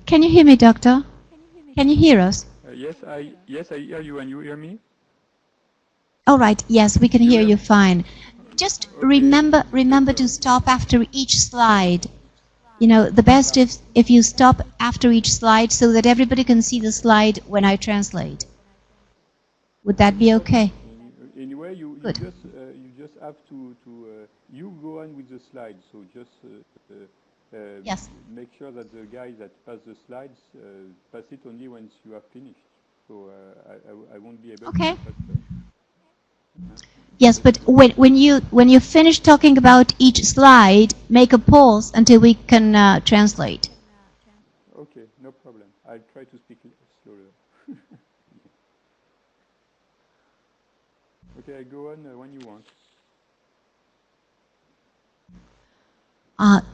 Can you hear me, doctor? Can you hear us? Yes, I hear you, and you hear me? All right. Yes, we can You hear hear you me? fine. Just Okay, remember to better. stop after each slide. You know, the best if you stop after each slide so that everybody can see the slide when I translate. Would that be Okay. okay? Anyway, Good. you just have to you go on with the slides. So just Yes. make sure that the guy that pass the slides pass it only once you have finished. So I won't be able to Okay. go faster. Uh, Yes, but when you finish talking about each slide, make a pause until we can translate. okay, no problem. I'll try to speak slower. Okay, I go on when you want.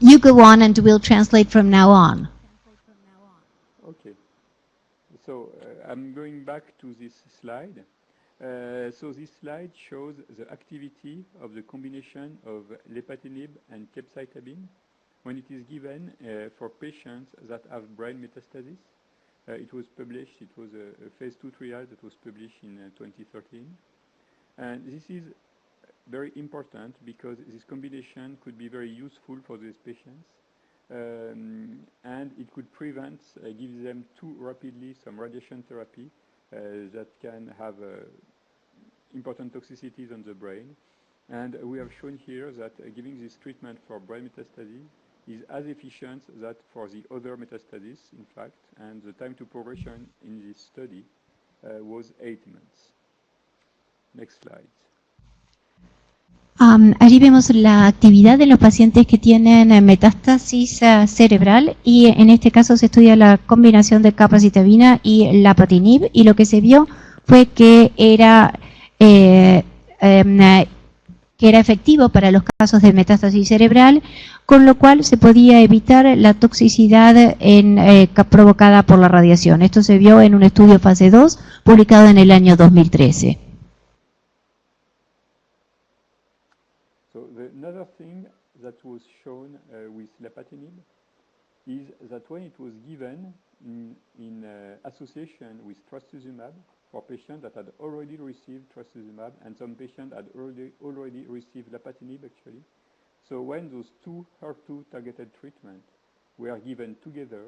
You go on, and we'll translate from now on. Okay. So I'm going back to this slide. So this slide shows the activity of the combination of lepatinib and capecitabine when it is given for patients that have brain metastasis. It was published, it was a phase 2 trial that was published in 2013. And this is very important because this combination could be very useful for these patients. And it could prevent, give them too rapidly some radiation therapy that can have important toxicities on the brain. And we have shown here that giving this treatment for brain metastases is as efficient that for the other metastases, in fact, and the time to progression in this study was 8 months. Next slide. Allí vemos la actividad de los pacientes que tienen metástasis cerebral y en este caso se estudia la combinación de capecitabina y lapatinib y lo que se vio fue que era efectivo para los casos de metástasis cerebral, con lo cual se podía evitar la toxicidad provocada por la radiación. Esto se vio en un estudio fase 2 publicado en el año 2013. Another thing that was shown with lapatinib is that when it was given in association with trastuzumab for patients that had already received trastuzumab and some patients had already received lapatinib actually. So when those two HER2 targeted treatments were given together,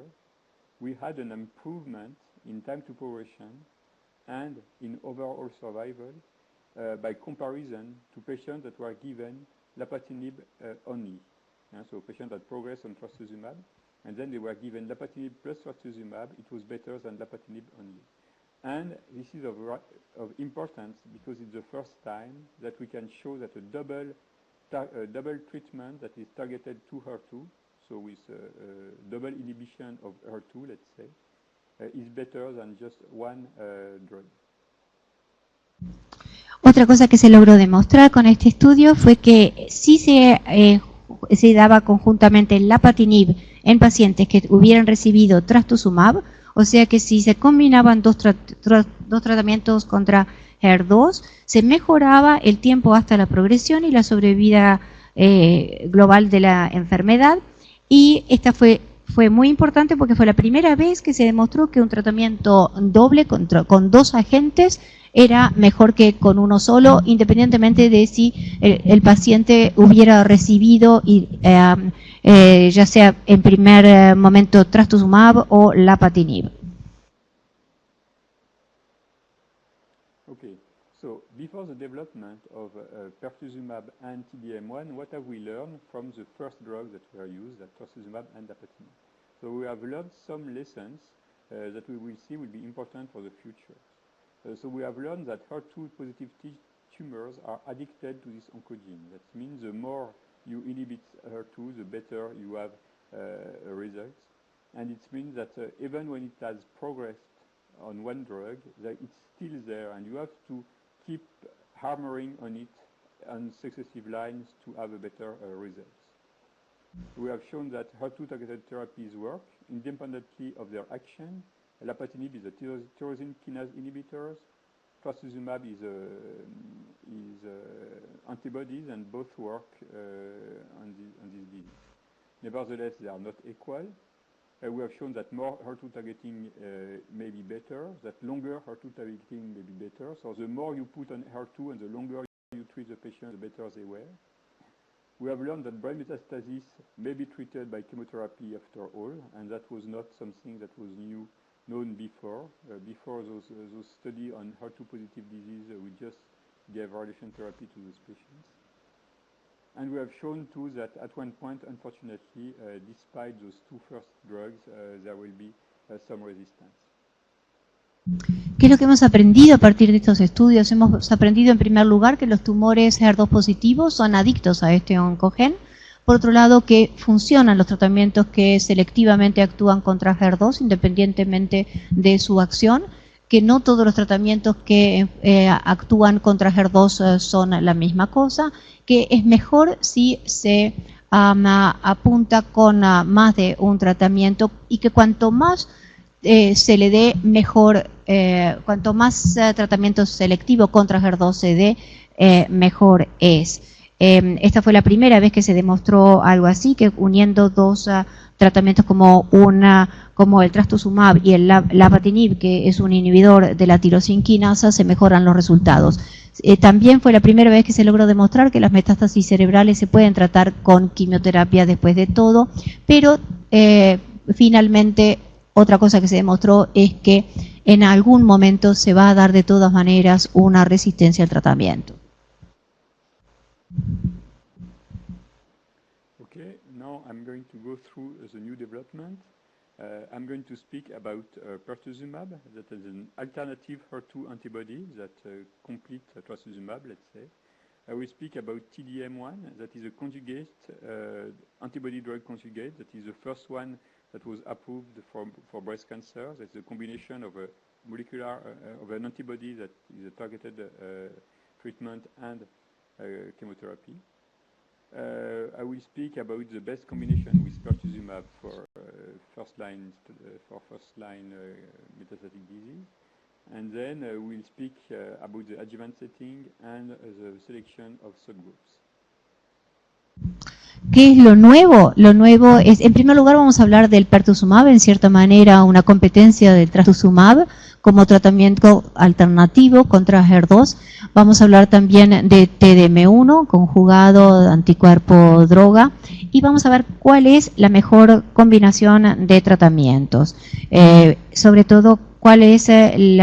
we had an improvement in time to progression and in overall survival by comparison to patients that were given lapatinib only. So patients that progressed on trastuzumab, and then they were given lapatinib plus trastuzumab. It was better than lapatinib only. And this is of importance because it's the first time that we can show that a double treatment that is targeted to HER2, so with double inhibition of HER2, let's say, is better than just one drug. Otra cosa que se logró demostrar con este estudio fue que sí se daba conjuntamente el lapatinib en pacientes que hubieran recibido trastuzumab, o sea que si se combinaban dos tratamientos contra HER2, se mejoraba el tiempo hasta la progresión y la sobrevida global de la enfermedad. Y esta fue muy importante porque fue la primera vez que se demostró que un tratamiento doble con dos agentes era mejor que con uno solo, independientemente de si el paciente hubiera recibido ya sea en primer momento trastuzumab o lapatinib. Okay, so before the development of pertuzumab and T-DM1, what have we learned from the first drugs that were used, that trastuzumab and lapatinib? So we have learned some lessons that we will see will be important for the future. So we have learned that HER2 positive tumors are addicted to this oncogene. That means the more you inhibit HER2, the better you have results. And it means that even when it has progressed on one drug, that it's still there, and you have to keep hammering on it on successive lines to have a better results. We have shown that HER2 targeted therapies work independently of their action. Lapatinib is a tyrosine kinase inhibitors. trastuzumab is antibodies, and both work on this disease. Nevertheless, they are not equal. We have shown that more HER2 targeting may be better, that longer HER2 targeting may be better. So the more you put on HER2 and the longer you treat the patient, the better they were. We have learned that brain metastasis may be treated by chemotherapy after all, and that was not something that was known before. Before those studies on HER2-positive disease, we just gave radiation therapy to those patients. And we have shown too that at one point, unfortunately, despite those two first drugs, there will be some resistance. ¿Qué es lo que hemos aprendido a partir de estos estudios? Hemos aprendido en primer lugar que los tumores HER2 positivos son adictos a este oncogen. Por otro lado, que funcionan los tratamientos que selectivamente actúan contra HER2 independientemente de su acción, que no todos los tratamientos que actúan contra HER2 son la misma cosa, que es mejor si se apunta con más de un tratamiento y que cuanto más se le dé mejor, cuanto más tratamiento selectivo contra HER2 se dé, mejor es. Esta fue la primera vez que se demostró algo así, que uniendo dos tratamientos como el trastuzumab y el lapatinib, que es un inhibidor de la tirosina quinasa, se mejoran los resultados. También fue la primera vez que se logró demostrar que las metástasis cerebrales se pueden tratar con quimioterapia después de todo, pero finalmente otra cosa que se demostró es que en algún momento se va a dar de todas maneras una resistencia al tratamiento. Okay, now I'm going to go through the new development. I'm going to speak about pertuzumab, that is an alternative HER2 antibody that complete trastuzumab, let's say. I will speak about TDM1, that is a conjugate, antibody drug conjugate, that is the first one that was approved for breast cancer. That's a combination of a molecular, of an antibody that is a targeted treatment and chemotherapy. I will speak about the best combination with pertuzumab for first line metastatic disease, and then we'll speak about the adjuvant setting and the selection of subgroups. ¿Qué es lo nuevo? Lo nuevo es, en primer lugar, vamos a hablar del pertuzumab, en cierta manera una competencia del trastuzumab como tratamiento alternativo contra HER2. Vamos a hablar también de TDM1, conjugado anticuerpo droga, y vamos a ver cuál es la mejor combinación de tratamientos. Sobre todo, cuál es el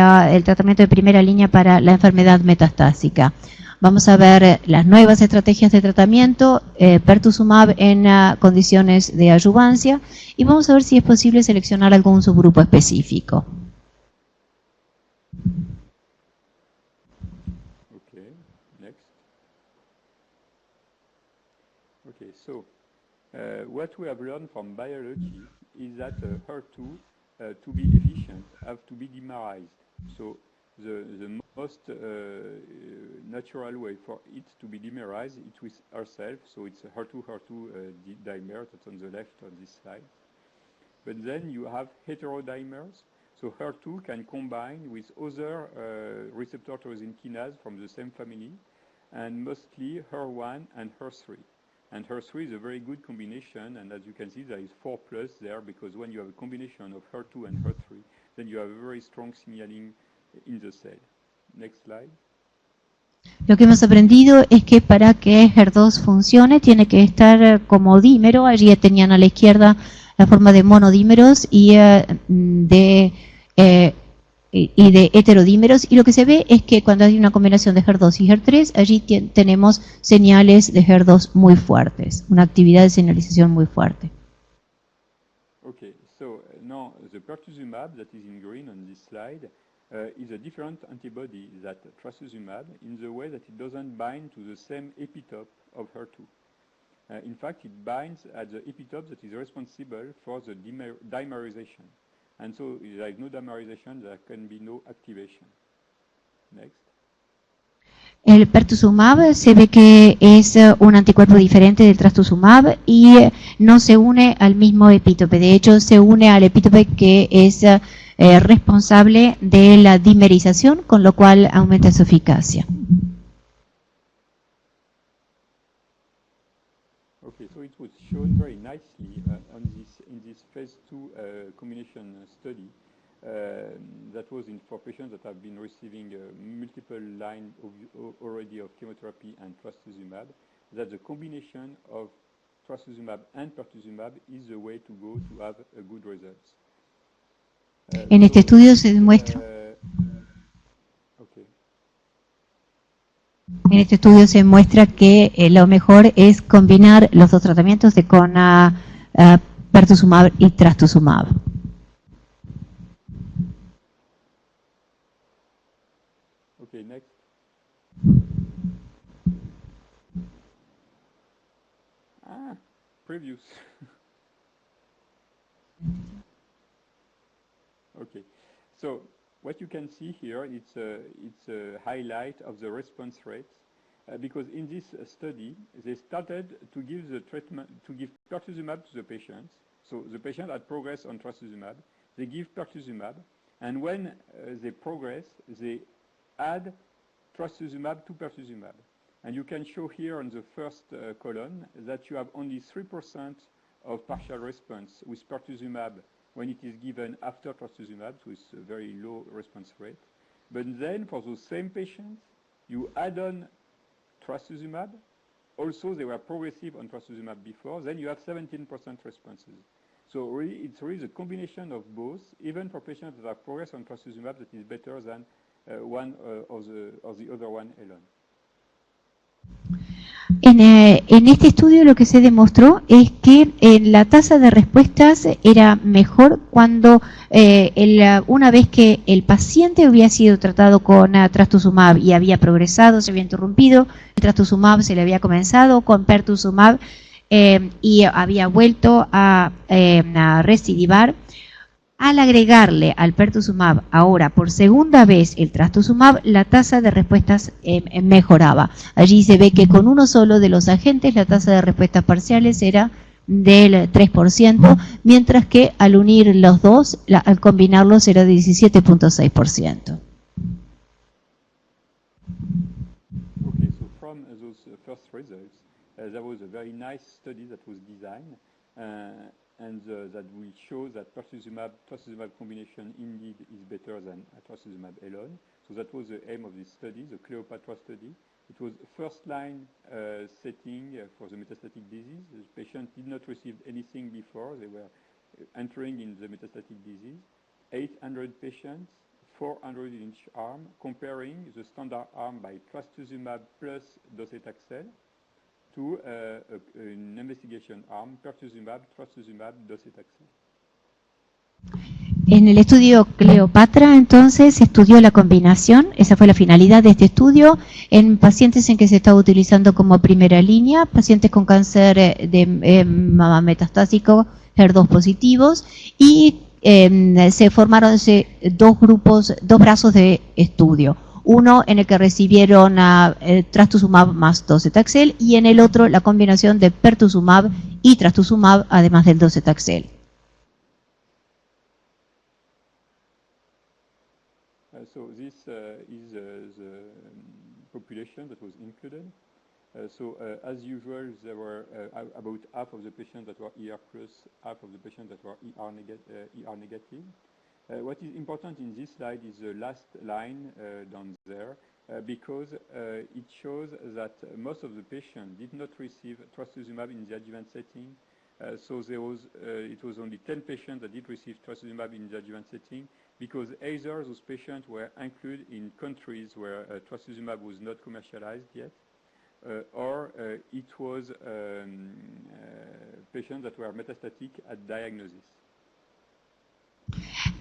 tratamiento de primera línea para la enfermedad metastásica. Vamos a ver las nuevas estrategias de tratamiento, pertuzumab en condiciones de adyuvancia, y vamos a ver si es posible seleccionar algún subgrupo específico. Okay, next. Okay, so what we have learned from biology is that HER2, to be efficient, have to be dimerized. So the most natural way for it to be dimerized is with herself, so it's a HER2 dimer that's on the left on this slide. But then you have heterodimers, so HER2 can combine with other receptor tyrosine kinase from the same family, and mostly HER1 and HER3. And HER3 is a very good combination, and as you can see, there is 4+ there, because when you have a combination of HER2 and HER3, then you have a very strong signaling in the cell. Next slide. Lo que hemos aprendido es que para que HER2 funcione tiene que estar como dímero. Allí tenían a la izquierda la forma de monodímeros y de heterodímeros. Y lo que se ve es que cuando hay una combinación de HER2 y HER3, allí tenemos señales de HER2 muy fuertes, una actividad de señalización muy fuerte. Okay, so now the pertuzumab that is in green on this slide is a different antibody that trastuzumab in the way that it doesn't bind to the same epitope of HER2. In fact, it binds at the epitope that is responsible for the dimerization. And so if there is no dimerization, there can be no activation. Next. El pertuzumab se ve que es un anticuerpo diferente del trastuzumab y no se une al mismo epítope. De hecho, se une al epítope que es responsable de la dimerización, con lo cual aumenta su eficacia. Okay, so it was shown very nicely in this phase 2 combination study that was for patients that have been receiving multiple lines already of chemotherapy and trastuzumab, that the combination of trastuzumab and pertuzumab is the way to go to have a good results. En este estudio se demuestra. Okay. En este estudio se muestra que lo mejor es combinar los dos tratamientos con pertuzumab y trastuzumab. Okay, next. Previews. Okay, so what you can see here, it's a highlight of the response rates, because in this study they started to give the treatment, to give pertuzumab to the patients. So the patient had progressed on trastuzumab, they give pertuzumab, and when they progress, they add trastuzumab to pertuzumab. And you can show here on the first column that you have only 3% of partial response with pertuzumab when it is given after trastuzumab, so it's a very low response rate. But then for those same patients, you add on trastuzumab. Also, they were progressive on trastuzumab before. Then you have 17% responses. So really, it's really the combination of both. Even for patients that have progressed on trastuzumab, that is better than one or the other one alone. En este estudio lo que se demostró es que la tasa de respuestas era mejor cuando una vez que el paciente había sido tratado con trastuzumab y había progresado, se había interrumpido, el trastuzumab se le había comenzado con pertuzumab y había vuelto a recidivar. Al agregarle al pertuzumab ahora por segunda vez el trastuzumab, la tasa de respuestas mejoraba. Allí se ve que con uno solo de los agentes la tasa de respuestas parciales era del 3%, mientras que al unir los dos, al combinarlos era de 17.6%. Okay, so from those first results, there was a very nice study that was designed. And that will show that trastuzumab combination indeed is better than trastuzumab alone. So that was the aim of this study, the Cleopatra study. It was first-line setting for the metastatic disease. The patient did not receive anything before. They were entering in the metastatic disease. 800 patients, 400 in each arm, comparing the standard arm by trastuzumab plus docetaxel to an investigation arm, pertuzumab, trastuzumab, docetaxel. En el estudio Cleopatra, entonces, se estudió la combinación, esa fue la finalidad de este estudio, en pacientes en que se estaba utilizando como primera línea, pacientes con cáncer de mama metastásico, HER2 positivos, y se formaron dos brazos de estudio. Uno en el que recibieron trastuzumab más docetaxel y en el otro la combinación de pertuzumab y trastuzumab además del docetaxel. So this is the population that was included. As usual, there were about half of the patients that were ER plus, half of the patients that were ER negative. What is important in this slide is the last line down there, because it shows that most of the patients did not receive trastuzumab in the adjuvant setting. So it was only 10 patients that did receive trastuzumab in the adjuvant setting, because either those patients were included in countries where trastuzumab was not commercialized yet, or it was patients that were metastatic at diagnosis.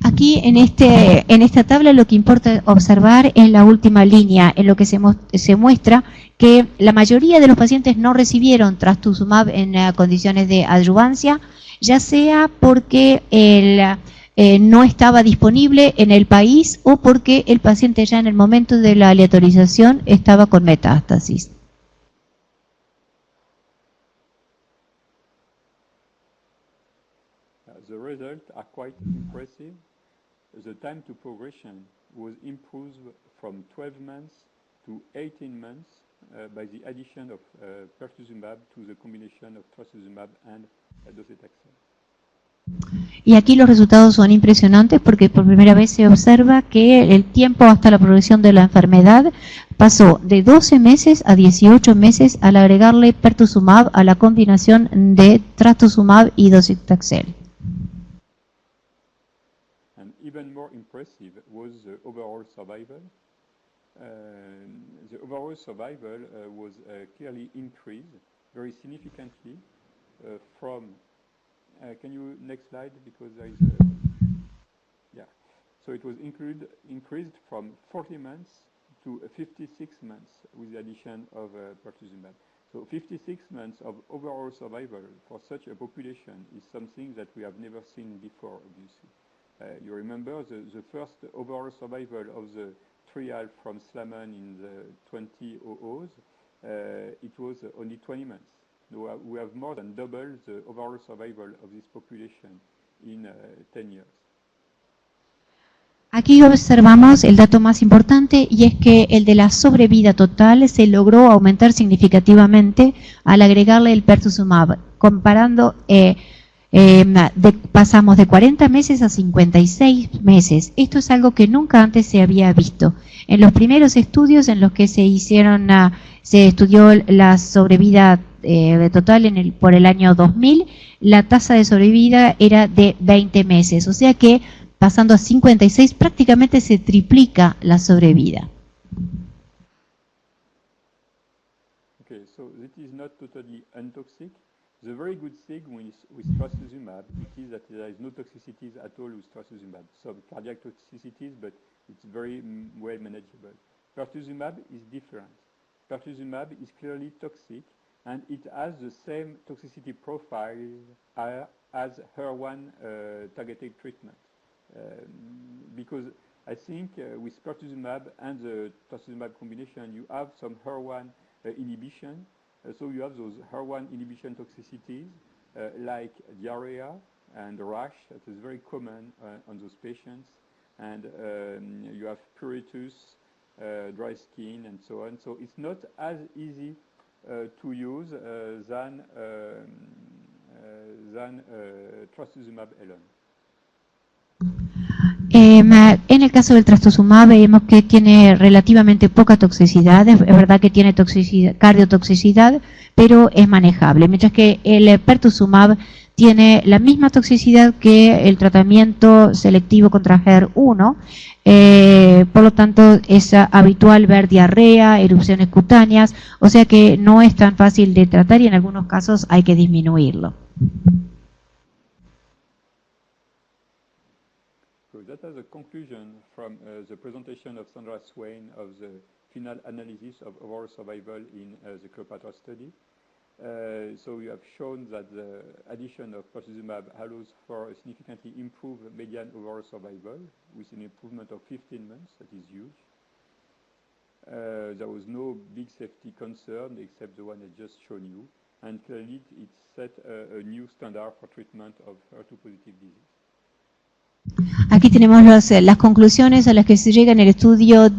Aquí en esta tabla lo que importa observar es la última línea, en lo que se muestra que la mayoría de los pacientes no recibieron trastuzumab en condiciones de adyuvancia, ya sea porque no estaba disponible en el país o porque el paciente ya en el momento de la aleatorización estaba con metástasis. The results are quite impressive. the time to progression was improved from 12 months to 18 months by the addition of pertuzumab to the combination of trastuzumab and docetaxel. Y aquí los resultados son impresionantes porque por primera vez se observa que el tiempo hasta la progresión de la enfermedad pasó de 12 meses a 18 meses al agregarle pertuzumab a la combinación de trastuzumab y docetaxel. And even more impressive was the overall survival. The overall survival was clearly increased very significantly from can you next slide, because there is yeah. So it was increased from 40 months to 56 months with the addition of pertuzumab. So 56 months of overall survival for such a population is something that we have never seen before, obviously. You remember the first overall survival of the trial from Slamon in the 2000s, it was only 20 months. We have more than doubled the overall survival of this population in 10 years. Aquí observamos el dato más importante y es que el de la sobrevida total se logró aumentar significativamente al agregarle el pertuzumab, comparando, pasamos de 40 meses a 56 meses. Esto es algo que nunca antes se había visto. En los primeros estudios en los que se estudió la sobrevida total por el año 2000, la tasa de sobrevida era de 20 meses, o sea que pasando a 56 prácticamente se triplica la sobrevida. Okay, so it is not totally untoxic. The very good thing with trastuzumab it is that there is no toxicities at all with trastuzumab. Some cardiac toxicities, but it's very well manageable. Pertuzumab is different. Pertuzumab is clearly toxic, and it has the same toxicity profile as HER1 targeted treatment. Because I think with pertuzumab and the trastuzumab combination, you have some HER1 inhibition. So you have those HER1 inhibition toxicities like diarrhea and rash. That is very common on those patients. And you have pruritus, dry skin, and so on. So it's not as easy to use than trastuzumab alone. En el caso del trastuzumab vemos que tiene relativamente poca toxicidad, es verdad que tiene cardiotoxicidad, pero es manejable, mientras que el pertuzumab tiene la misma toxicidad que el tratamiento selectivo contra HER1, por lo tanto es habitual ver diarrea, erupciones cutáneas, o sea que no es tan fácil de tratar y en algunos casos hay que disminuirlo. So that is a conclusion from the presentation of Sandra Swain of the final analysis of overall survival in the Cleopatra study. So we have shown that the addition of pertuzumab allows for a significantly improved median overall survival with an improvement of 15 months. That is huge. There was no big safety concern except the one I just shown you, and clearly it set a new standard for treatment of HER2-positive disease. Aquí tenemos las conclusiones a las que se llega en el estudio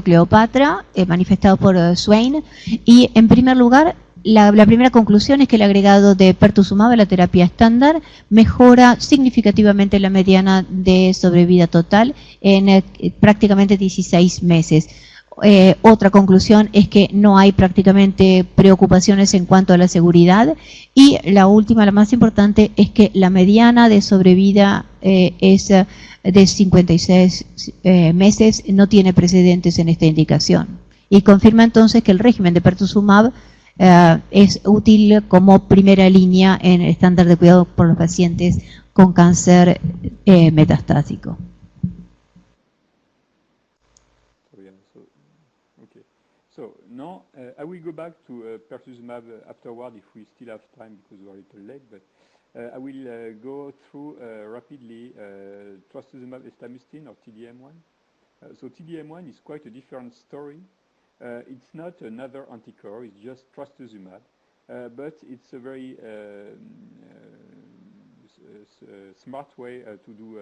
Cleopatra, manifestado por Swain. Y en primer lugar, la primera conclusión es que el agregado de pertuzumab a la terapia estándar mejora significativamente la mediana de sobrevida total en prácticamente 16 meses. Otra conclusión es que no hay prácticamente preocupaciones en cuanto a la seguridad, y la última, la más importante, es que la mediana de sobrevida es de 56 meses, no tiene precedentes en esta indicación, y confirma entonces que el régimen de pertuzumab es útil como primera línea en el estándar de cuidado por los pacientes con cáncer metastásico. So now I will go back to pertuzumab afterward if we still have time, because we are a little late, but I will go through rapidly trastuzumab estamistine, or TDM1. So TDM1 is quite a different story. It's not another anticore, it's just trastuzumab, but it's a very smart way to do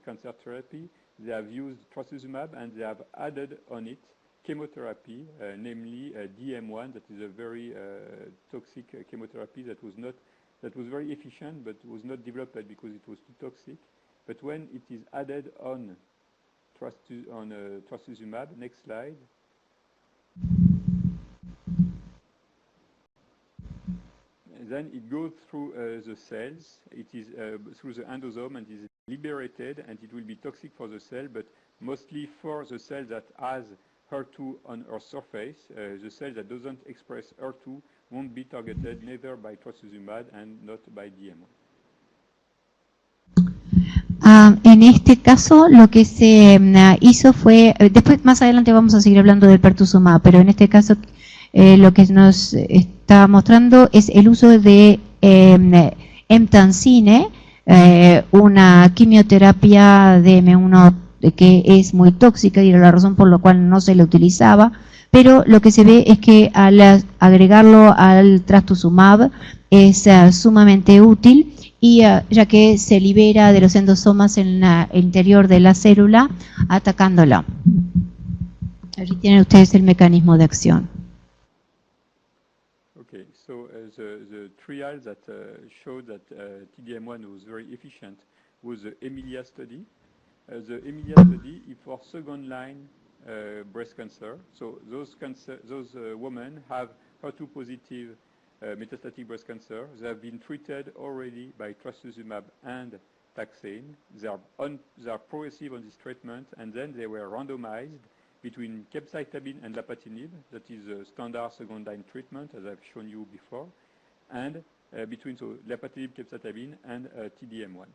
cancer therapy. They have used trastuzumab and they have added on it chemotherapy, namely DM1, that is a very toxic chemotherapy that was very efficient but was not developed because it was too toxic. But when it is added on trastuzumab, next slide. Then it goes through the cells. It is through the endosome and is liberated, and it will be toxic for the cell, but mostly for the cell that has HER2 on her surface. The cell that doesn't express HER2 won't be targeted neither by trastuzumab and not by DM1. En este caso lo que se hizo fue, después más adelante vamos a seguir hablando del pertuzumab, pero en este caso lo que nos está mostrando es el uso de emtansine, una quimioterapia de M1 que es muy tóxica y era la razón por la cual no se la utilizaba, pero lo que se ve es que al agregarlo al trastuzumab es sumamente útil, y ya que se libera de los endosomas en el interior de la célula atacándola. Allí tienen ustedes el mecanismo de acción. Okay, so the trial that showed that TDM1 was very efficient was the EMILIA study. The EMILIA study is for second line breast cancer. So those women have HER2 positive metastatic breast cancer. They have been treated already by trastuzumab and taxane. They are progressive on this treatment, and then they were randomized between capecitabine and lapatinib, that is a standard second line treatment, as I've shown you before, and between lapatinib, capecitabine, and TDM1.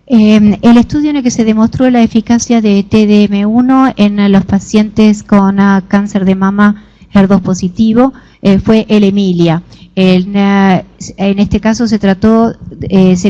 El estudio en el que se demostró la eficacia de TDM1 en los pacientes con cáncer de mama HER2 positivo fue el EMILIA. En este caso se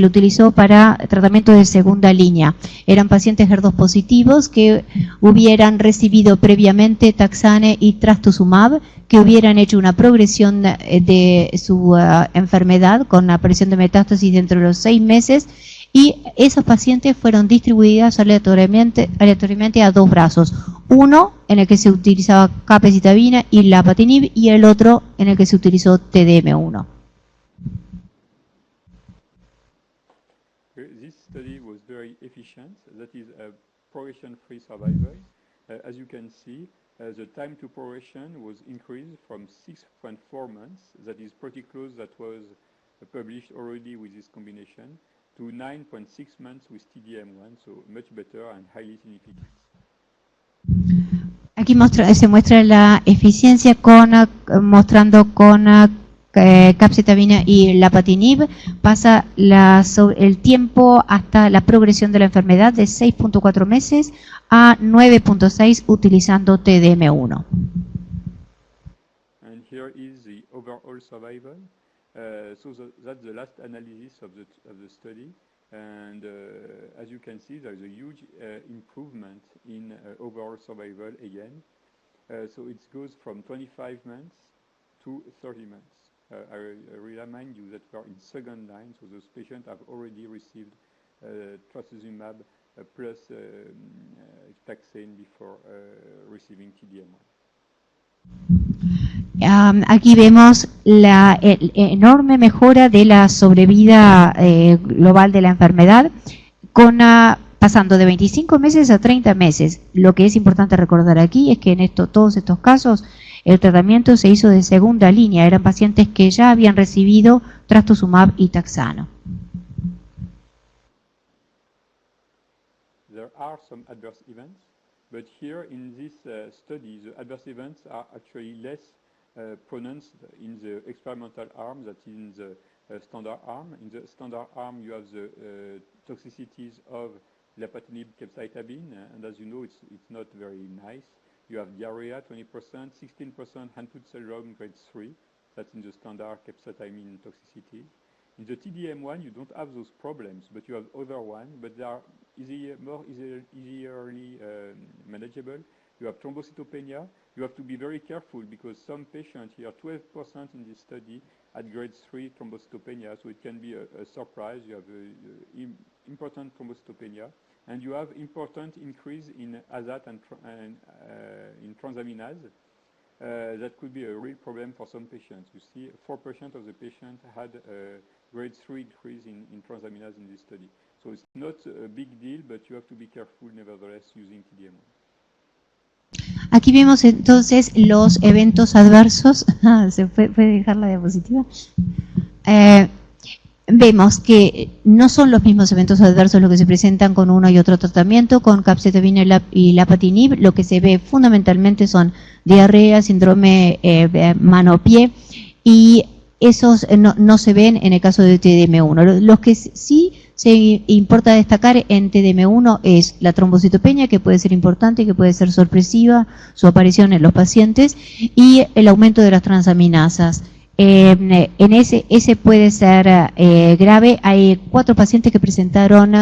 lo utilizó para tratamiento de segunda línea. Eran pacientes HER2 positivos que hubieran recibido previamente taxane y trastuzumab, que hubieran hecho una progresión de su enfermedad con aparición de metástasis dentro de los 6 meses, y esos pacientes fueron distribuidos aleatoriamente a 2 brazos. Uno en el que se utilizaba capecitabina y lapatinib, y el otro en el que se utilizó TDM1. This study was very efficient. That is a progression-free survival. As you can see, the time to progression was increased from 6.4 months, that is pretty close, that was published already with this combination, to 9.6 months with TDM1, so much better and highly significant. Aquí se muestra la eficiencia mostrando con capecitabina y lapatinib, pasa el tiempo hasta la progresión de la enfermedad de 6.4 meses a 9.6 utilizando TDM1. And here is the overall survival. So that's the last analysis of the study, and as you can see, there is a huge improvement in overall survival again. So it goes from 25 months to 30 months. I remind you that we are in second line, so those patients have already received trastuzumab plus taxane before receiving TDM1. Aquí vemos la enorme mejora de la sobrevida global de la enfermedad, pasando de 25 meses a 30 meses. Lo que es importante recordar aquí es que en todos estos casos el tratamiento se hizo de segunda línea, eran pacientes que ya habían recibido trastuzumab y taxano. There are some adverse events, but here in this study, the adverse events are actually less pronounced in the experimental arm than in the standard arm. In the standard arm, you have the toxicities of lapatinib, capecitabine, and as you know, it's not very nice. You have diarrhea, 20%, 16% hand-foot syndrome, grade 3. That's in the standard capecitabine toxicity. In the TDM1, you don't have those problems, but you have other ones, but they are more easily manageable. you have thrombocytopenia. You have to be very careful because some patients here, 12% in this study, had grade 3 thrombocytopenia, so it can be a surprise. You have important thrombocytopenia, and you have important increase in ASAT and in transaminase. That could be a real problem for some patients. You see, 4% of the patients had a grade 3 increase in transaminase in this study. So it's not a big deal, but you have to be careful nevertheless using TDM1. Aquí vemos entonces los eventos adversos. ¿Se puede dejar la diapositiva? Vemos que no son los mismos eventos adversos los que se presentan con uno y otro tratamiento. Con capecitabina y lapatinib lo que se ve fundamentalmente son diarrea, síndrome mano-pie, y esos no se ven en el caso de TDM1. Los que sí se importa destacar en TDM1 es la trombocitopenia, que puede ser importante, que puede ser sorpresiva, su aparición en los pacientes, y el aumento de las transaminasas. En ese puede ser grave. Hay 4 pacientes que presentaron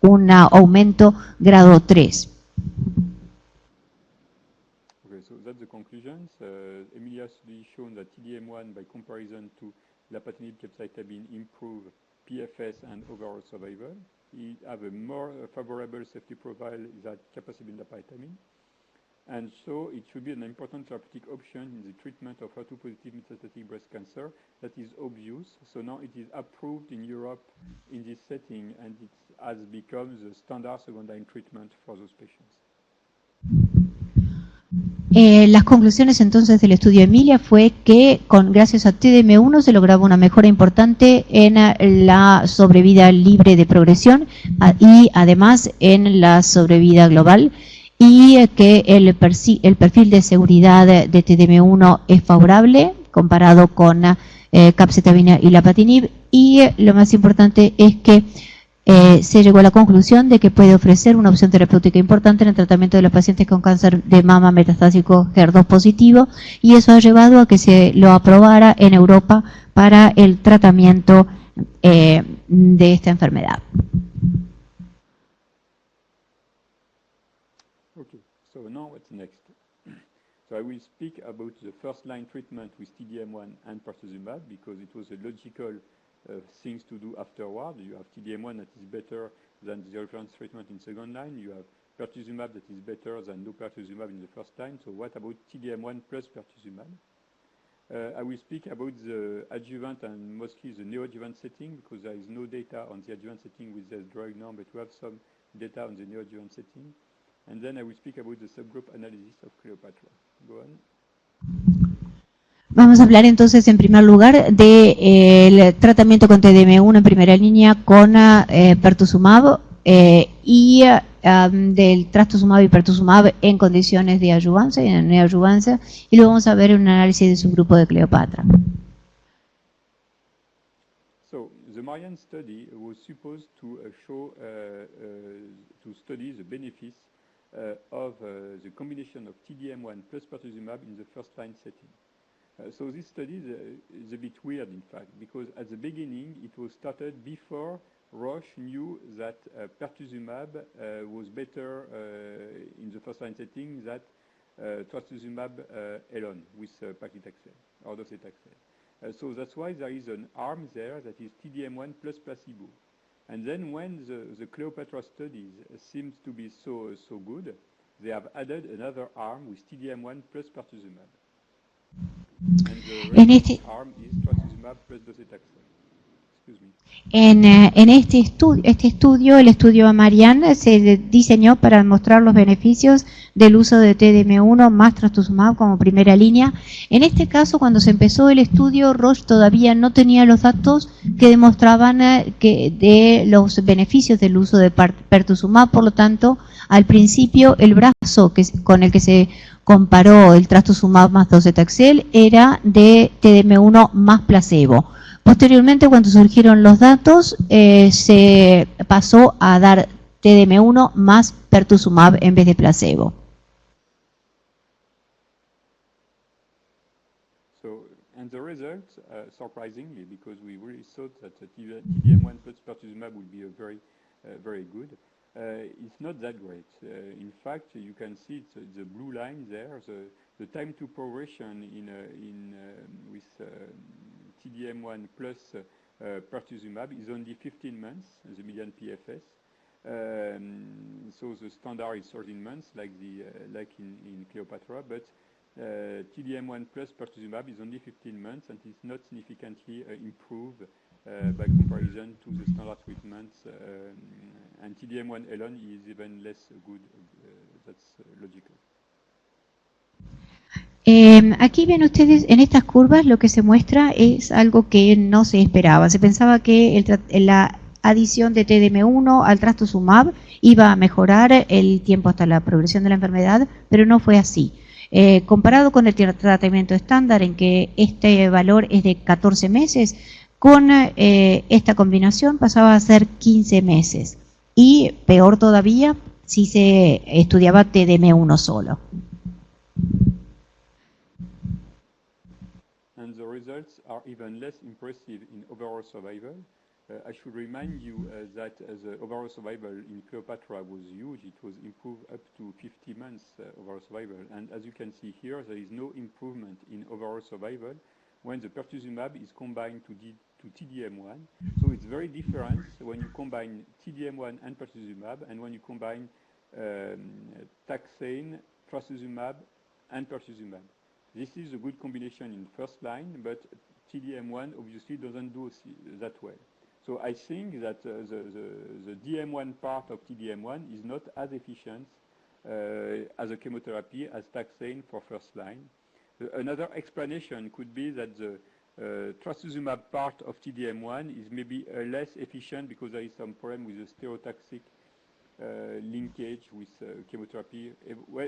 un aumento grado 3. Okay, so that's the conclusions. Emilia study shown that TDM1 by comparison to lapatinib capecitabine improve PFS and overall survival. It have a more favorable safety profile than capecitabine lapatinib. And so it should be an important therapeutic option in the treatment of HER2-positive metastatic breast cancer. That is obvious. So now it is approved in Europe in this setting, and it has become the standard second-line treatment for those patients. Las conclusiones entonces del estudio Emilia fue que gracias a TDM1 se lograba una mejora importante en la sobrevida libre de progresión y además en la sobrevida global, y que el perfil de seguridad de TDM1 es favorable comparado con capecitabina y lapatinib, y lo más importante es que se llegó a la conclusión de que puede ofrecer una opción terapéutica importante en el tratamiento de los pacientes con cáncer de mama metastásico HER2 positivo, y eso ha llevado a que se lo aprobara en Europa para el tratamiento de esta enfermedad. Okay, so now what's next? So I will speak about the first-line treatment with TDM1 and pertuzumab because it was a logical things to do afterward. You have TDM1 that is better than the reference treatment in second line. You have pertuzumab that is better than no pertuzumab in the first line. So what about TDM1 plus pertuzumab? I will speak about the adjuvant and mostly the neoadjuvant setting because there is no data on the adjuvant setting with this drug now, but we have some data on the neoadjuvant setting. And then I will speak about the subgroup analysis of Cleopatra. Go on. Vamos a hablar entonces en primer lugar del tratamiento con TDM1 en primera línea con pertuzumab y del trastuzumab y pertuzumab en condiciones de adjuvancia y en neoadjuvancia, y luego vamos a ver un análisis de subgrupo de Cleopatra. So the Marianne study was supposed to show to study the benefits of the combination of TDM1 plus pertuzumab in the first line setting. So this study is a bit weird, in fact, because at the beginning it was started before Roche knew that pertuzumab was better in the first line setting than trastuzumab alone with paclitaxel or docetaxel. So that's why there is an arm there that is TDM1 plus placebo. And then when the Cleopatra studies seems to be so good, they have added another arm with TDM1 plus pertuzumab. En este estudio, el estudio Marianne, se diseñó para mostrar los beneficios del uso de TDM1 más trastuzumab como primera línea. En este caso, cuando se empezó el estudio, Roche todavía no tenía los datos que demostraban de los beneficios del uso de pertuzumab. Por lo tanto, al principio, el brazo con el que se comparó el trastuzumab más docetaxel era de TDM1 más placebo. Posteriormente, cuando surgieron los datos, se pasó a dar TDM1 más pertuzumab en vez de placebo. So, and the results, surprisingly, because we really thought that TDM1 plus pertuzumab would be very good. it's not that great. In fact, you can see the blue line there. The time to progression with T-DM1 plus pertuzumab is only 15 months, the median PFS. So the standard is 13 months, like in Cleopatra, but T-DM1 plus pertuzumab is only 15 months, and it's not significantly improved by comparison to the standard treatments. And T-DM1 alone is even less good. That's logical. Aquí ven ustedes en estas curvas lo que se muestra es algo que no se esperaba. Se pensaba que la adición de T-DM1 al trastuzumab iba a mejorar el tiempo hasta la progresión de la enfermedad, pero no fue así. Comparado con el tratamiento estándar, en que este valor es de 14 meses, con esta combinación pasaba a ser 15 meses. Y peor todavía si se estudiaba T-DM1 solo. And the results are even less impressive in overall survival. I should remind you that the overall survival in Cleopatra was huge. It was improved up to 50 months overall survival. And as you can see here, there is no improvement in overall survival when the pertuzumab is combined to T-DM1. So it's very different when you combine T-DM1 and pertuzumab, and when you combine taxane, trastuzumab, and pertuzumab. This is a good combination in first line, but T-DM1 obviously doesn't do that well. So I think that the DM1 part of T-DM1 is not as efficient as a chemotherapy as taxane for first line. Another explanation could be that the trastuzumab part of T-DM1 is maybe less efficient because there is some problem with the stereotaxic linkage with chemotherapy,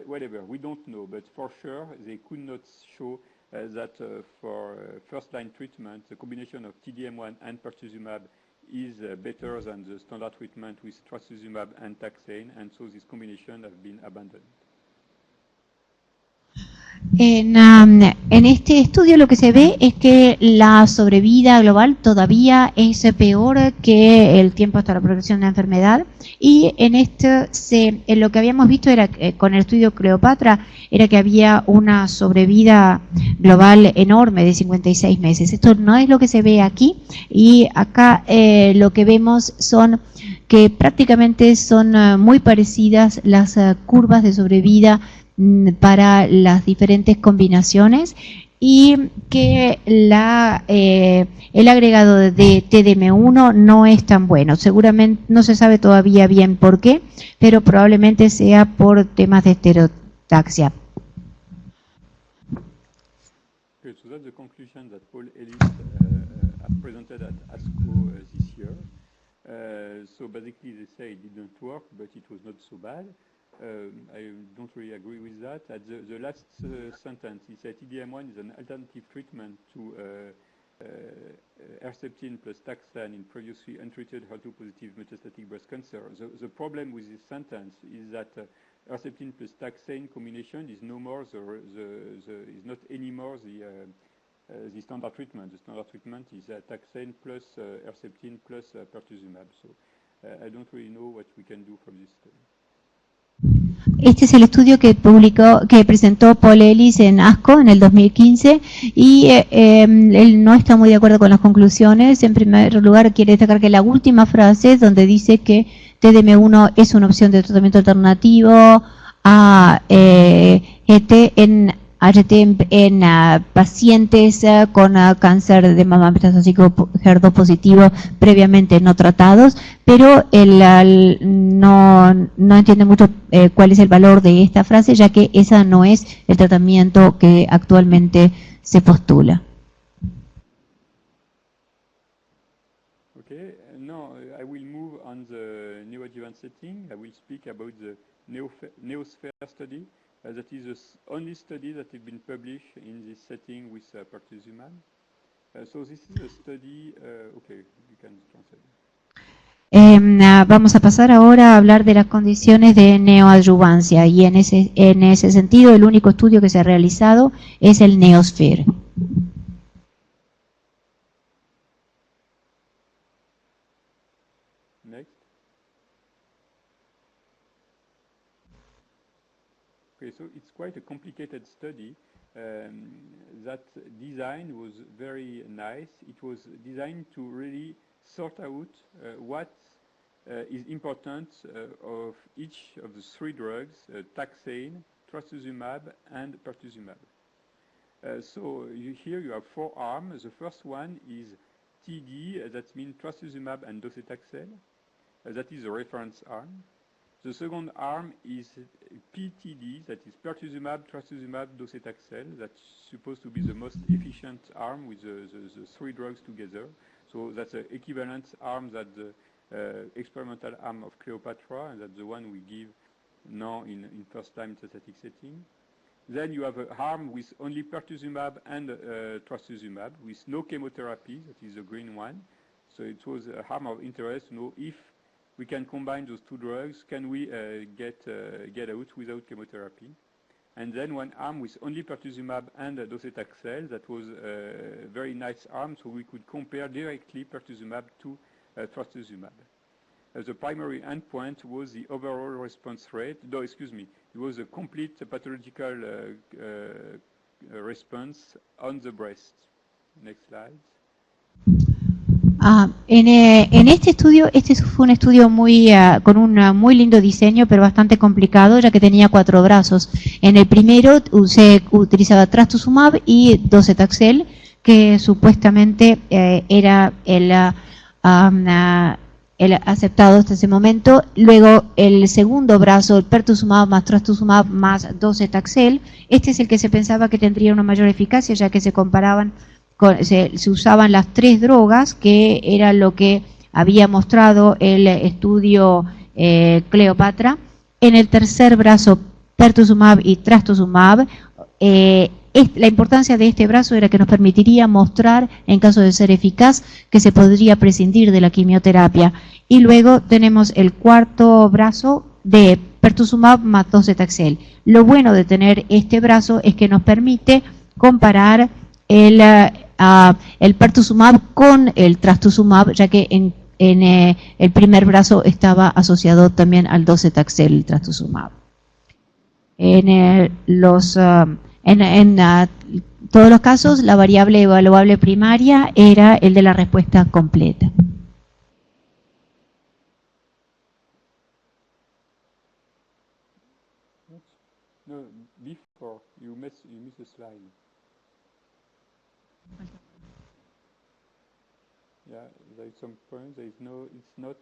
whatever, we don't know, but for sure they could not show that for first-line treatment, the combination of T-DM1 and pertuzumab is better than the standard treatment with trastuzumab and taxane, and so this combination has been abandoned. En este estudio lo que se ve es que la sobrevida global todavía es peor que el tiempo hasta la progresión de la enfermedad, y en lo que habíamos visto era con el estudio Cleopatra era que había una sobrevida global enorme de 56 meses. Esto no es lo que se ve aquí, y acá lo que vemos son que prácticamente son muy parecidas las curvas de sobrevida para las diferentes combinaciones, y que el agregado de T-DM1 no es tan bueno. Seguramente no se sabe todavía bien por qué, pero probablemente sea por temas de estereotaxia. Okay, so that's the conclusion that Paul Ellis presented at ASCO this year. So basically they say it didn't work, but it was not so bad. I don't really agree with that. At the last sentence, he said T-DM1 is an alternative treatment to Herceptin plus taxane in previously untreated HER2-positive metastatic breast cancer. The problem with this sentence is that Herceptin plus taxane combination is no more is not anymore the standard treatment. The standard treatment is taxane plus Herceptin plus pertuzumab. So I don't really know what we can do from this study. Este es el estudio que presentó Paul Ellis en ASCO en el 2015, y él no está muy de acuerdo con las conclusiones. En primer lugar, quiere destacar que la última frase, donde dice que T-DM1 es una opción de tratamiento alternativo a en pacientes con cáncer de mama metastásico HER2 positivo previamente no tratados, pero él no entiende mucho cuál es el valor de esta frase, ya que esa no es el tratamiento que actualmente se postula. Okay, now I will move on the neoadjuvant setting. I will speak about the NeoSphere study. That is the only study that has been published in this setting with pertuzumab. So this is a study, okay, you can translate. Vamos a pasar ahora a hablar de las condiciones de neoadjuvancia, y en ese sentido el único estudio que se ha realizado es el NeoSphere. Next. quite a complicated study. That design was very nice. It was designed to really sort out what is important of each of the three drugs, taxane, trastuzumab, and pertuzumab. So here you have four arms. The first one is TD, that means trastuzumab and docetaxel. That is the reference arm. The second arm is PTD, that is pertuzumab, trastuzumab, docetaxel. That's supposed to be the most efficient arm with the three drugs together. So that's an equivalent arm that the experimental arm of Cleopatra, and that's the one we give now in first-time metastatic setting. Then you have an arm with only pertuzumab and trastuzumab with no chemotherapy, that is the green one. So it was a arm of interest to know if we can combine those two drugs, can we get out without chemotherapy? And then one arm with only pertuzumab and docetaxel, that was a very nice arm, so we could compare directly pertuzumab to trastuzumab. The primary endpoint was the overall response rate. No, excuse me, it was a complete pathological response on the breast. Next slide. En este estudio, este fue un estudio con un muy lindo diseño, pero bastante complicado, ya que tenía 4 brazos. En el primero se utilizaba trastuzumab y docetaxel, que supuestamente era el aceptado hasta ese momento. Luego el segundo brazo, el pertuzumab más trastuzumab más docetaxel. Este es el que se pensaba que tendría una mayor eficacia, ya que se comparaban se usaban las 3 drogas, que era lo que había mostrado el estudio Cleopatra. En el tercer brazo, pertuzumab y trastuzumab. La importancia de este brazo era que nos permitiría mostrar, en caso de ser eficaz, que se podría prescindir de la quimioterapia. Y luego tenemos el cuarto brazo de pertuzumab más docetaxel. Lo bueno de tener este brazo es que nos permite comparar el pertuzumab con el trastuzumab, ya que en el primer brazo estaba asociado también al docetaxel, el trastuzumab. En todos los casos, la variable evaluable primaria era el de la respuesta completa. No, before you miss a slide. Yeah, there is some point. There is no. It's not.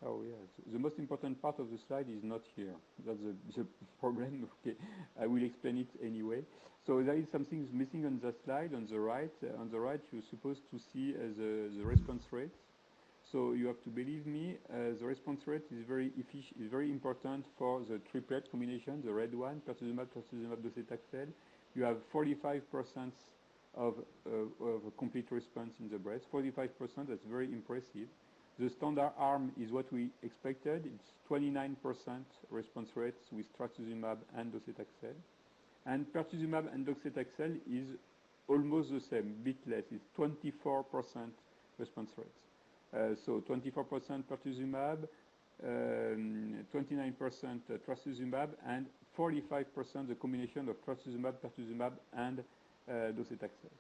Oh yeah. The most important part of the slide is not here. That's the problem. Okay, I will explain it anyway. So there is something missing on the slide on the right. On the right, you're supposed to see the response rate. So you have to believe me. The response rate is very important for the triplet combination, the red one, pertuzumab, trastuzumab, docetaxel. You have 45% of a complete response in the breast. 45%, that's very impressive. The standard arm is what we expected. It's 29% response rates with trastuzumab and docetaxel. And pertuzumab and docetaxel is almost the same, a bit less. It's 24% response rates. So 24% pertuzumab, 29% trastuzumab, and 45% the combination of trastuzumab, pertuzumab, and docetaxel.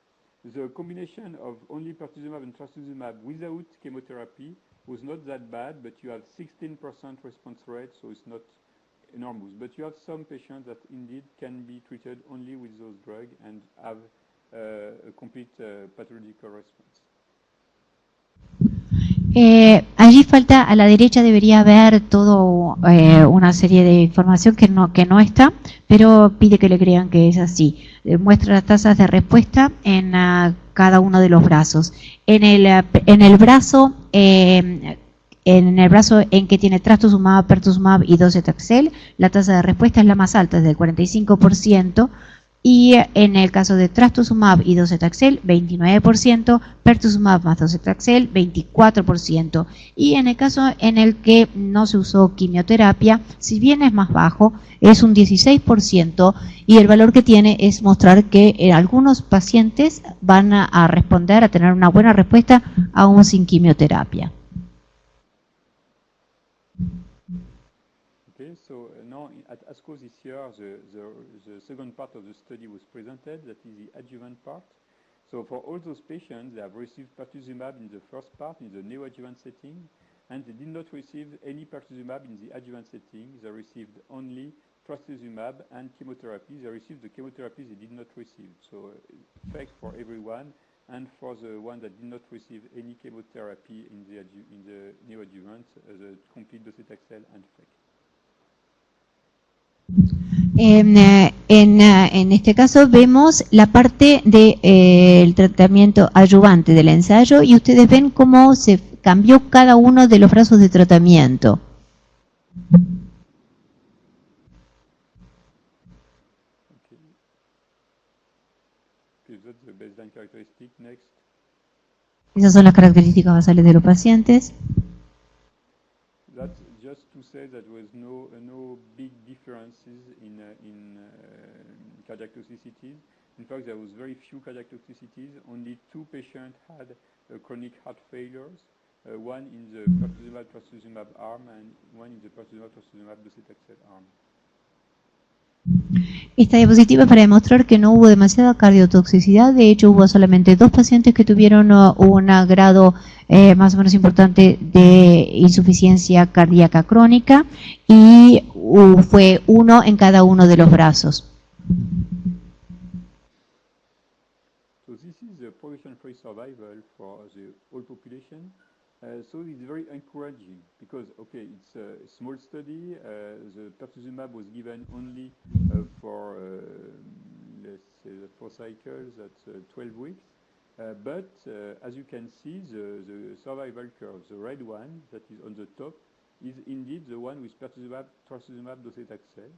The combination of only pertuzumab and trastuzumab without chemotherapy was not that bad, but you have 16% response rate, so it's not enormous. But you have some patients that indeed can be treated only with those drugs and have a complete pathological response. Allí falta, a la derecha debería haber todo una serie de información que no está, pero pide que le crean que es así. Muestra las tasas de respuesta en cada uno de los brazos. En el brazo en que tiene trastuzumab, pertuzumab y docetaxel, la tasa de respuesta es la más alta, es del 45%. Y en el caso de trastuzumab y docetaxel, 29%, pertuzumab más docetaxel, 24%. Y en el caso en el que no se usó quimioterapia, si bien es más bajo, es un 16%, y el valor que tiene es mostrar que algunos pacientes van a responder, a tener una buena respuesta, aún sin quimioterapia. Okay, so now at ASCO ASCO this year, the second part of the study was presented, that is the adjuvant part. So for all those patients, they have received pertuzumab in the first part, in the neoadjuvant setting, and they did not receive any pertuzumab in the adjuvant setting. They received only trastuzumab and chemotherapy. They received the chemotherapy they did not receive. So effect for everyone, and for the one that did not receive any chemotherapy in the neoadjuvant, the complete docetaxel and effect. En este caso vemos la parte del tratamiento adyuvante del ensayo y ustedes ven cómo se cambió cada uno de los brazos de tratamiento. Esas son las características basales de los pacientes. That's just to say that there was no big differences in cardiac toxicities. In fact, there was very few cardiac toxicities. Only 2 patients had chronic heart failures, one in the pertuzumab-trastuzumab arm and one in the pertuzumab-trastuzumab docetaxel arm. Esta diapositiva es para demostrar que no hubo demasiada cardiotoxicidad. De hecho, hubo solamente 2 pacientes que tuvieron un grado más o menos importante de insuficiencia cardíaca crónica y fue 1 en cada uno de los brazos. So this is the progression-free survival for the whole population. So it's very encouraging because, okay, it's a small study. The pertuzumab was given only for, let's say, 4 cycles at 12 weeks. But as you can see, the survival curve, the red one that is on the top, is indeed the one with pertuzumab docetaxel.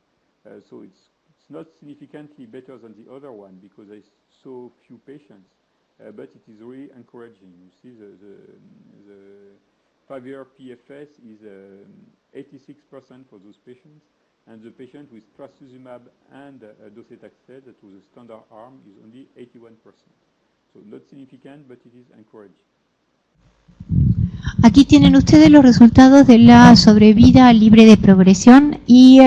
So it's not significantly better than the other one because I saw few patients. But it is really encouraging. You see the 5-year PFS is 86% for those patients, and the patient with trastuzumab and docetaxel, that was a standard arm, is only 81%. So not significant, but it is encouraging. Aquí tienen ustedes los resultados de la sobrevida libre de progresión y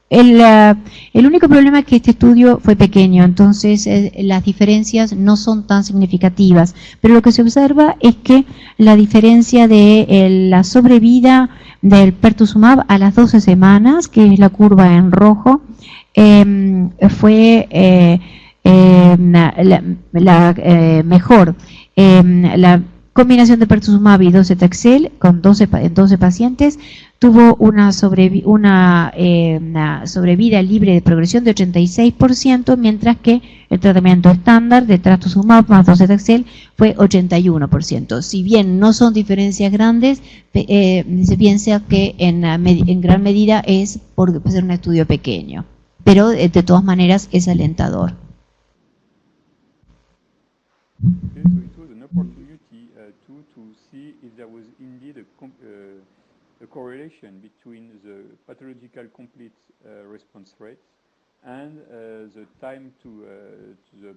el único problema es que este estudio fue pequeño, entonces las diferencias no son tan significativas, pero lo que se observa es que la diferencia de la sobrevida del pertuzumab a las 12 semanas, que es la curva en rojo, fue mejor. La combinación de pertuzumab y docetaxel con 12 pacientes tuvo una sobrevida libre de progresión de 86%, mientras que el tratamiento estándar de trastuzumab más docetaxel fue 81%. Si bien no son diferencias grandes, se piensa que en gran medida es por ser un estudio pequeño, pero de todas maneras es alentador. Okay, so it was an opportunity to see if there was indeed a correlation between the pathological complete response rate and the time to the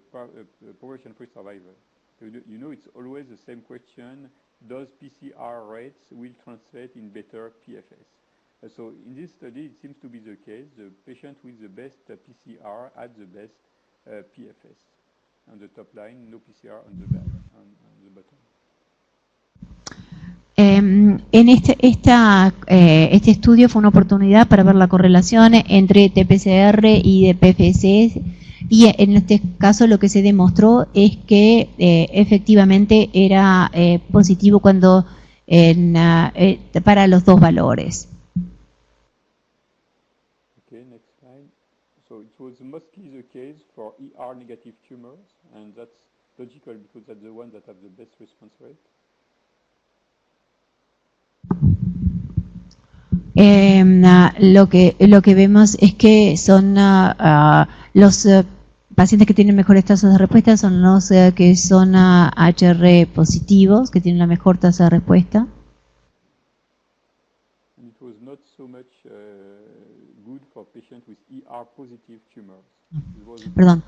progression-free survival. You know, it's always the same question: does PCR rates will translate in better PFS? So in this study, it seems to be the case. The patient with the best PCR had the best PFS. On the top line, no PCR on the bottom. Este estudio fue una oportunidad para ver la correlación entre TPCR y de PFS, y en este caso lo que se demostró es que efectivamente era positivo cuando para los dos valores. Okay, next slide. So it was mostly the case for ER negative tumors, and that's logical because that's the ones that have the best response rate. Lo que vemos es que son los pacientes que tienen mejores tasas de respuesta son los que son HR positivos, que tienen la mejor tasa de respuesta. And it was not so much good for patients with ER positive tumors. Perdón,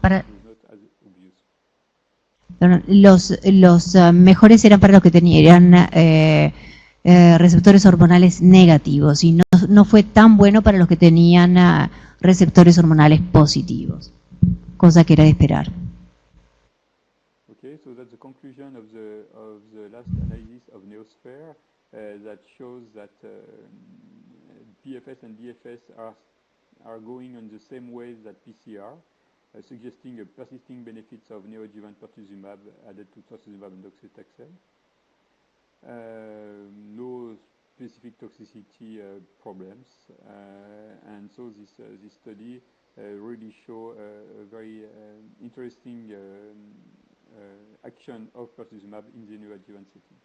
los mejores eran para los que tenían receptores hormonales negativos y no fue tan bueno para los que tenían receptores hormonales positivos, cosa que era de esperar. Okay, so that's the conclusion of the last analysis of NeoSphere that shows that PFS and DFS are going on the same ways that PCR, suggesting a persisting benefits of neoadjuvant pertuzumab added to trastuzumab and docetaxel. No specific toxicity problems, and so this study really show a very interesting action of pertuzumab in the neoadjuvant setting.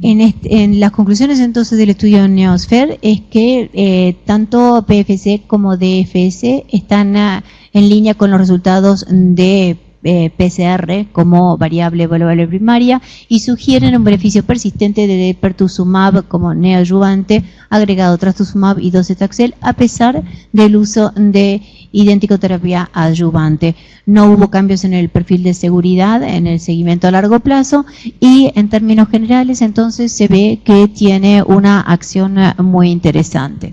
En las conclusiones entonces del estudio NeoSphere es que tanto PFS como DFS están en línea con los resultados de PCR como variable evaluable primaria y sugieren un beneficio persistente de pertuzumab como neoadyuvante agregado trastuzumab y docetaxel a pesar del uso de identicoterapia adyuvante. No hubo cambios en el perfil de seguridad, en el seguimiento a largo plazo y en términos generales entonces se ve que tiene una acción muy interesante.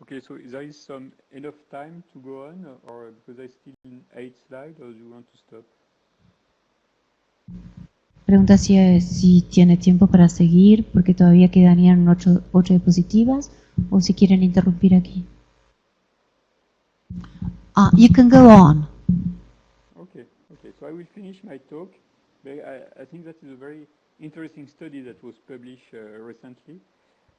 Okay, so there is some enough time to go on, or because I still in 8 slides, or do you want to stop? Pregunta si tiene tiempo para seguir, porque todavía quedarían 8 diapositivas, o si quieren interrumpir aquí. You can go on. Okay, so I will finish my talk. I think that is a very interesting study that was published recently.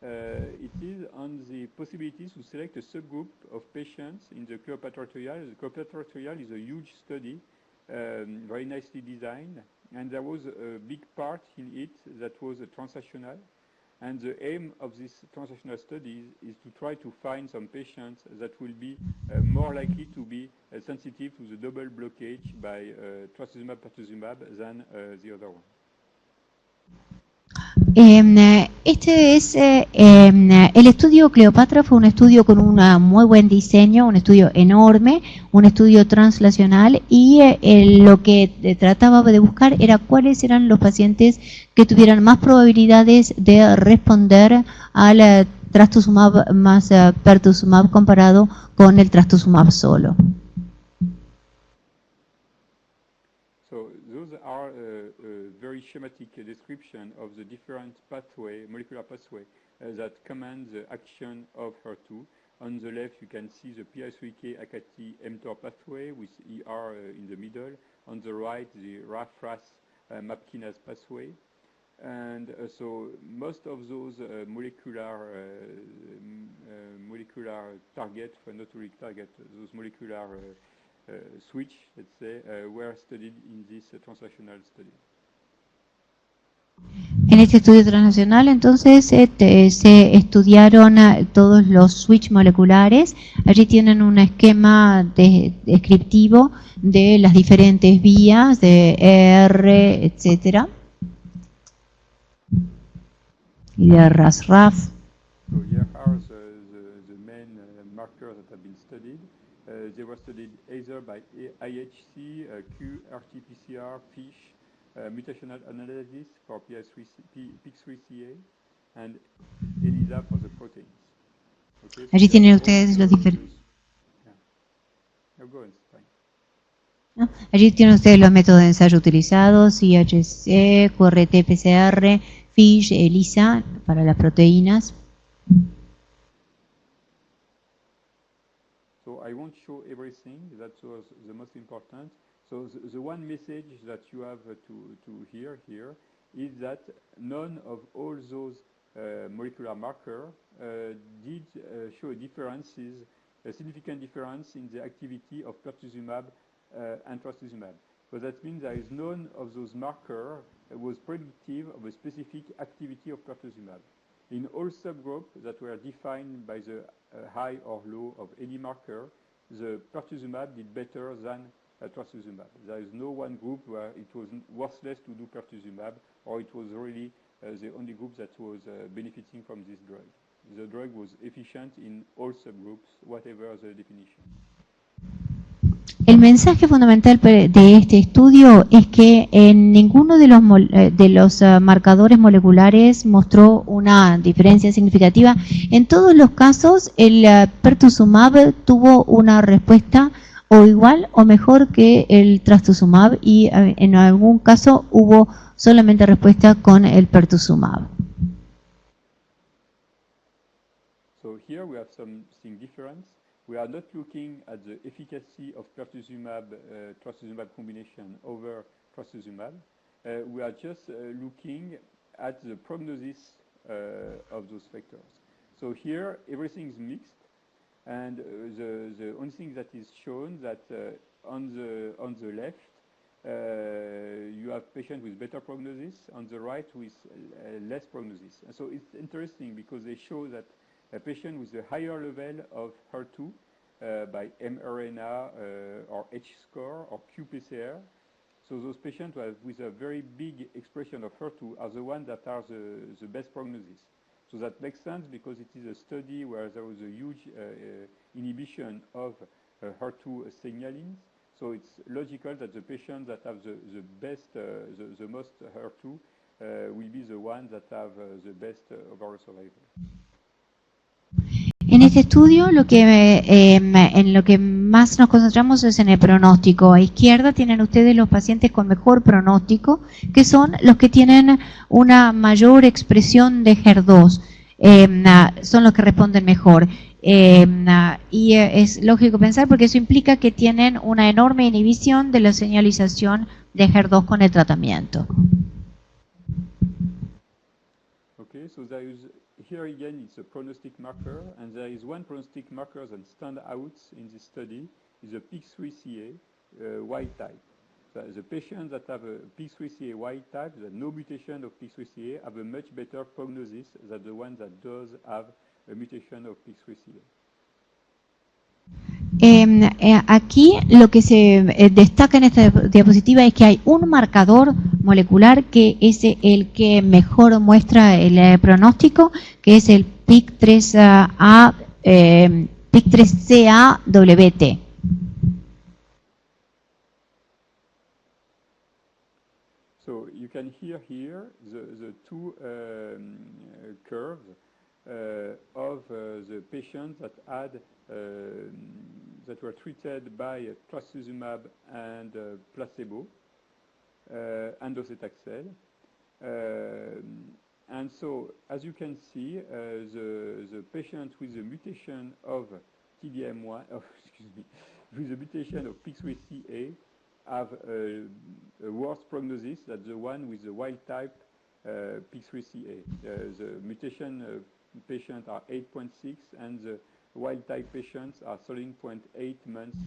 It is on the possibilities to select a subgroup of patients in the Cleopatra trial. The Cleopatra trial is a huge study, very nicely designed, and there was a big part in it that was a transactional. And the aim of this transactional study is to try to find some patients that will be more likely to be sensitive to the double blockage by trastuzumab pertuzumab than the other one. Este es el estudio Cleopatra, fue un estudio con un muy buen diseño, un estudio enorme, un estudio translacional y lo que trataba de buscar era cuáles eran los pacientes que tuvieran más probabilidades de responder al trastuzumab más pertuzumab comparado con el trastuzumab solo. So those are a very schematic description of the different molecular pathway that command the action of HER2. On the left, you can see the PI3K AKT mTOR pathway with ER in the middle. On the right, the RAF-RAS MAP kinase pathway. And so most of those molecular target, not really target, those molecular switch, let's say, were studied in this transactional study. En este estudio transnacional, entonces, se estudiaron todos los switch moleculares. Allí tienen un esquema descriptivo de las diferentes vías de ER, etcétera, y de RAS-RAF. So here are the main markers that have been studied. They were studied either by IHC, qRT-PCR, FISH, mutational analysis for PIK3CA, and ELISA for the proteins. Okay, Allí tienen ustedes los diferentes. Allí tienen ustedes los métodos de ensayo utilizados: IHC, qRT-PCR, FISH, ELISA para las proteínas. So I won't show everything. That was the most important. So the one message that you have to hear here is that none of all those molecular markers did show differences, a significant difference in the activity of pertuzumab and trastuzumab. So that means there is none of those markers was predictive of a specific activity of pertuzumab. In all subgroups that were defined by the high or low of any marker, the pertuzumab did better than trastuzumab. There is no one group where it was worthless to do pertuzumab, or it was really the only group that was benefiting from this drug. The drug was efficient in all subgroups, whatever the definition. El mensaje fundamental de este estudio es que en ninguno de los marcadores moleculares mostró una diferencia significativa. En todos los casos, el pertuzumab tuvo una respuesta o igual o mejor que el trastuzumab y en algún caso hubo solamente respuesta con el pertuzumab. So here we have something different. We are not looking at the efficacy of pertuzumab, trastuzumab combination over trastuzumab. We are just looking at the prognosis of those factors. So here everything is mixed, and the only thing that is shown that on the left you have patients with better prognosis, on the right with less prognosis. And so it's interesting because they show that a patient with a higher level of HER2 by mRNA or H-score or qPCR. So those patients with a very big expression of HER2 are the ones that are the best prognosis. So that makes sense because it is a study where there was a huge inhibition of HER2 signaling. So it's logical that the patients that have the best, the most HER2 will be the ones that have the best overall survival. En este estudio en lo que más nos concentramos es en el pronóstico. A izquierda tienen ustedes los pacientes con mejor pronóstico, que son los que tienen una mayor expresión de HER2. Son los que responden mejor. Y es lógico pensar porque eso implica que tienen una enorme inhibición de la señalización de HER2 con el tratamiento. Okay, so there is here again it's a prognostic marker, and there is one prognostic marker that stands out in this study is a PIK3CA wild type. So the patients that have a PIK3CA wild type, the no mutation of PIK3CA, have a much better prognosis than the one that does have a mutation of PIK3CA. Aquí lo que se destaca en esta diapositiva es que hay un marcador molecular que es el que mejor muestra el pronóstico, que es el PIK3CA-WT. So you can hear here the two curves of the patients that had that were treated by trastuzumab and placebo and docetaxel. And so, as you can see, the patient with the mutation of TDM1, with the mutation of PIK3CA have a worse prognosis than the one with the wild type PIK3CA. The mutation patients are 8.6 and the wild type patients are 13.8 months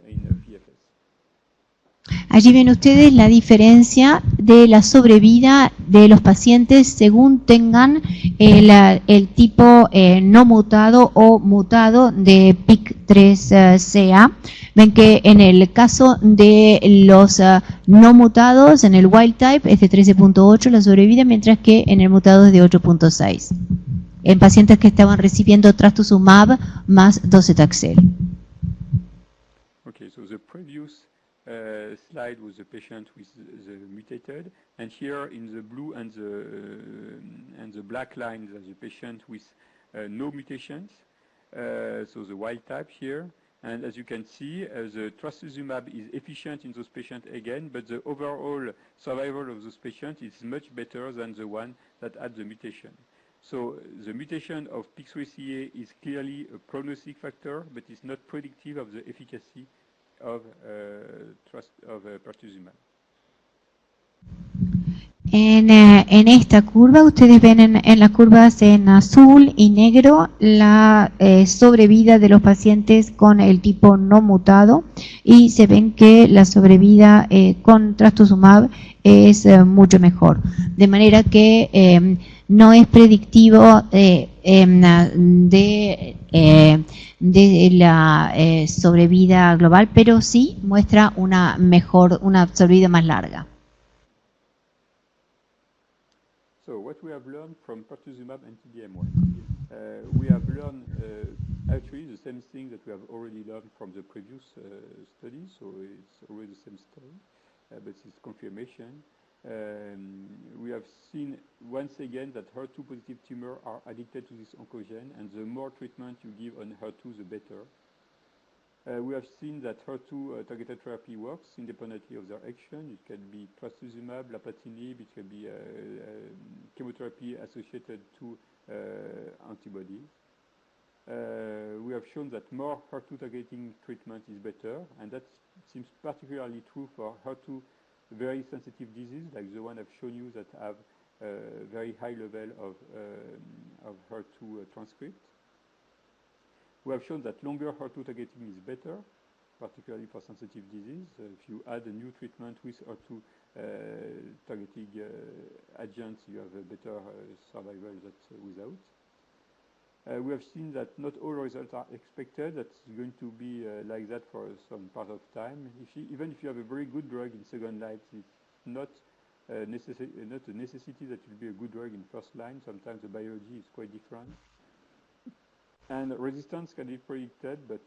in PFS. Allí ven ustedes la diferencia de la sobrevida de los pacientes según tengan el tipo no mutado o mutado de PIK3CA. Ven que en el caso de los no mutados, en el wild type es de 13.8 la sobrevida, mientras que en el mutado es de 8.6. En pacientes que estaban recibiendo trastuzumab más docetaxel. Okay, so the previous slide was the patient with the mutated, and here in the blue and the black lines are the patient with no mutations, so the wild type here. And as you can see, the trastuzumab is efficient in those patients again, but the overall survival of those patients is much better than the one that had the mutation. So the mutation of PIK3CA is clearly a prognostic factor, but it's not predictive of the efficacy of pertuzumab. En esta curva, ustedes ven en las curvas en azul y negro la sobrevida de los pacientes con el tipo no mutado, y se ven que la sobrevida con trastuzumab es mucho mejor. De manera que no es predictivo de la sobrevida global, pero sí muestra una sobrevida más larga. So what we have learned from pertuzumab and T-DM1, we have learned actually the same thing that we have already learned from the previous study. So it's already the same story, but it's confirmation. We have seen once again that HER2 positive tumors are addicted to this oncogene, and the more treatment you give on HER2, the better. We have seen that HER2 targeted therapy works independently of their action. It can be trastuzumab, lapatinib, it can be chemotherapy associated to antibodies. We have shown that more HER2 targeting treatment is better, and that seems particularly true for HER2 very sensitive disease, like the one I've shown you that have very high level of HER2 transcript. We have shown that longer HER2 targeting is better, particularly for sensitive disease. If you add a new treatment with HER2 targeting agents, you have a better survival than without. We have seen that not all results are expected. That's going to be like that for some part of time. Even if you have a very good drug in second line, it's not a necessity that it will be a good drug in first line. Sometimes the biology is quite different. And resistance can be predicted, but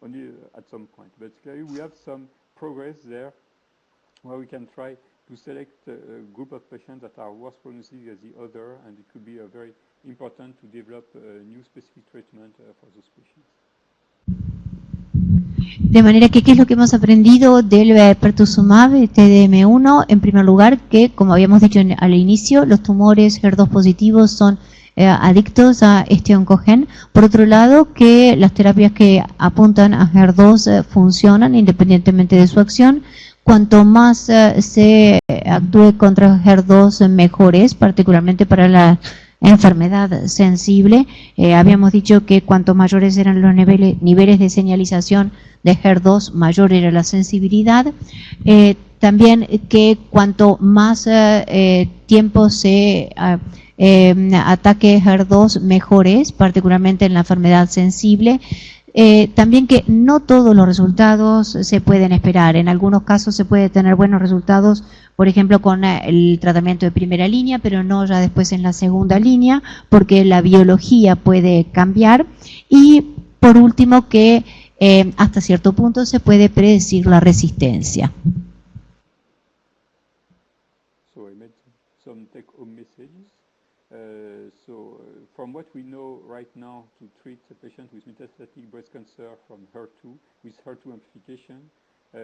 only at some point. But clearly we have some progress there where we can try to select a group of patients that are worse prognostic than the other, and it could be very important to develop a new specific treatment for those patients. De manera que, ¿qué es lo que hemos aprendido del pertuzumab TDM1? En primer lugar, que, como habíamos dicho al inicio, los tumores HER2 positivos son adictos a este oncogen. Por otro lado, que las terapias que apuntan a HER2 funcionan independientemente de su acción. Cuanto más se actúe contra HER2, mejor es, particularmente para la enfermedad sensible. Habíamos dicho que cuanto mayores eran los niveles de señalización de HER2, mayor era la sensibilidad. También que cuanto más tiempo se ataque HER2, mejor es, particularmente en la enfermedad sensible. También que no todos los resultados se pueden esperar. En algunos casos se puede tener buenos resultados, por ejemplo, con el tratamiento de primera línea, pero no ya después en la segunda línea, porque la biología puede cambiar. Y por último, que hasta cierto punto se puede predecir la resistencia. So I made some take-home messages. From what we know right now to treat a patient with metastatic breast cancer from HER2 with HER2 amplification,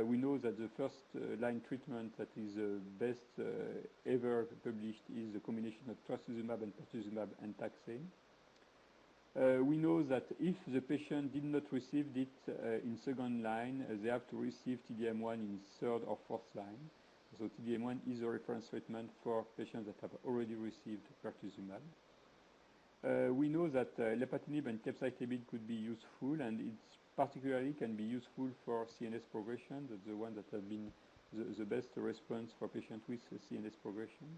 we know that the first line treatment that is best ever published is the combination of trastuzumab and pertuzumab and taxane. We know that if the patient did not receive it in second line, they have to receive TDM1 in third or fourth line. So TDM1 is a reference treatment for patients that have already received pertuzumab. We know that lapatinib and capecitabine could be useful, and it particularly can be useful for CNS progression. That's the one that has been the best response for patients with CNS progression.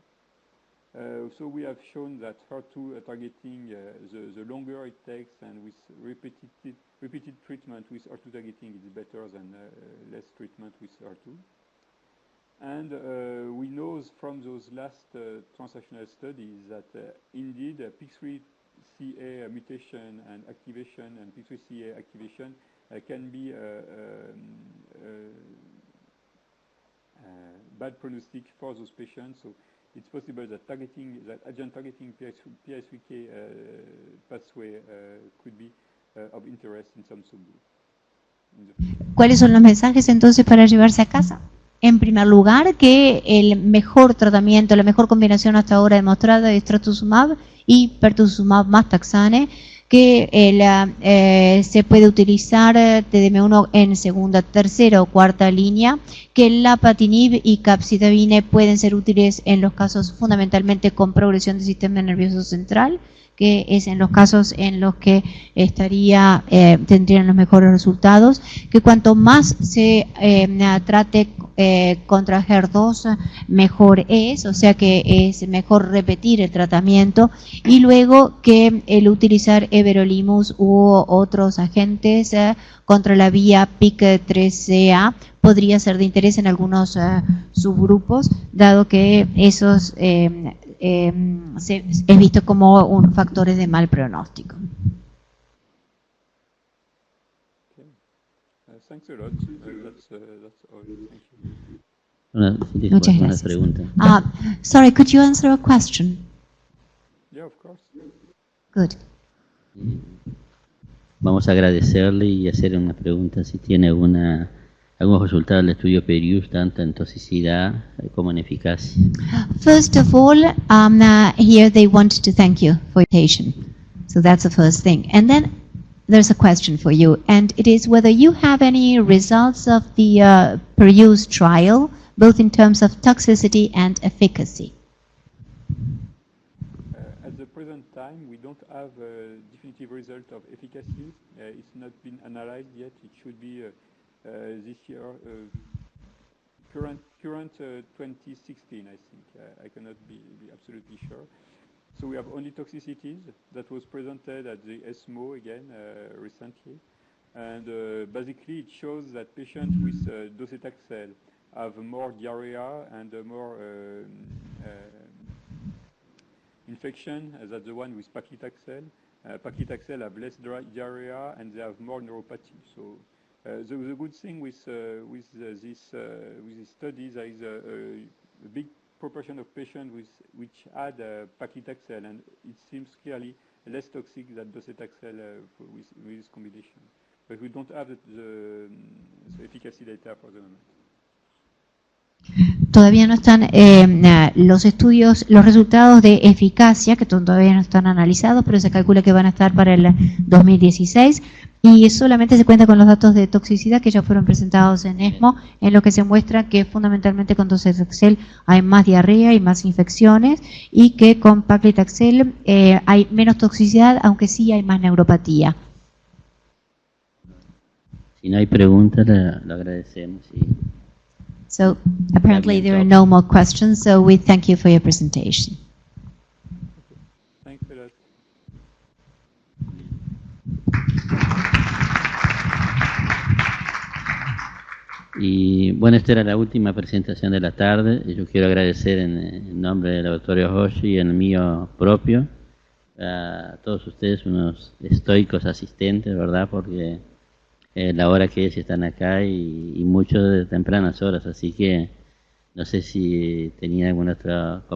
So we have shown that HER2 targeting, the longer it takes and with repeated treatment with HER2 targeting is better than less treatment with HER2. And we know from those last transactional studies that indeed PIK3CA mutation and activation and PIK3CA activation can be bad prognostic for those patients. So it's possible that agent targeting PI3K pathway could be of interest in some subgroups. ¿Cuáles son los mensajes entonces para llevarse a casa? En primer lugar, que el mejor tratamiento, la mejor combinación hasta ahora demostrada es trastuzumab y pertuzumab más taxane, que se puede utilizar TDM1 en segunda, tercera o cuarta línea, que el lapatinib y capecitabine pueden ser útiles en los casos fundamentalmente con progresión del sistema nervioso central, que es en los casos en los que tendrían los mejores resultados, que cuanto más se trate contra HER2, mejor es, o sea que es mejor repetir el tratamiento, y luego que el utilizar everolimus u otros agentes contra la vía PIK3CA podría ser de interés en algunos subgrupos, dado que esos es visto como un factores de mal pronóstico. Okay. Thanks a lot. That's all. Thank you. Muchas Una gracias. pregunta. Sorry, could you answer a question? Yeah, of course. Good. Vamos a agradecerle y hacerle una pregunta si tiene algunos resultados del estudio Perius, tanto en toxicidad como en eficacia. First of all, here they want to thank you for your invitation. So that's the first thing. And then there's a question for you, and it is whether you have any results of the Perius trial, both in terms of toxicity and efficacy. At the present time, we don't have a definitive result of efficacy. It's not been analyzed yet. It should be this year, current 2016, I think. I cannot be absolutely sure. So we have only toxicities that was presented at the ESMO again recently. And basically it shows that patients with docetaxel have more diarrhea and more infection than the one with paclitaxel. Paclitaxel have less diarrhea and they have more neuropathy. So the good thing with these studies is a big proportion of patients which had paclitaxel, and it seems clearly less toxic than docetaxel with this combination. But we don't have the efficacy data for the moment. Todavía no están los estudios, los resultados de eficacia, que todavía no están analizados, pero se calcula que van a estar para el 2016, y solamente se cuenta con los datos de toxicidad que ya fueron presentados en ESMO, en lo que se muestra que fundamentalmente con docetaxel hay más diarrea y más infecciones, y que con paclitaxel hay menos toxicidad, aunque sí hay más neuropatía. Si no hay preguntas, lo agradecemos. So apparently there are no more questions, so we thank you for your presentation. Thanks a lot. Y bueno, esta era la última presentación de la tarde. Yo quiero agradecer en nombre del laboratorio Hoshi y en el mío propio a todos ustedes, unos estoicos asistentes, ¿verdad? Porque la hora que es están acá y mucho de tempranas horas, así que no sé si tenía alguna otra comentario.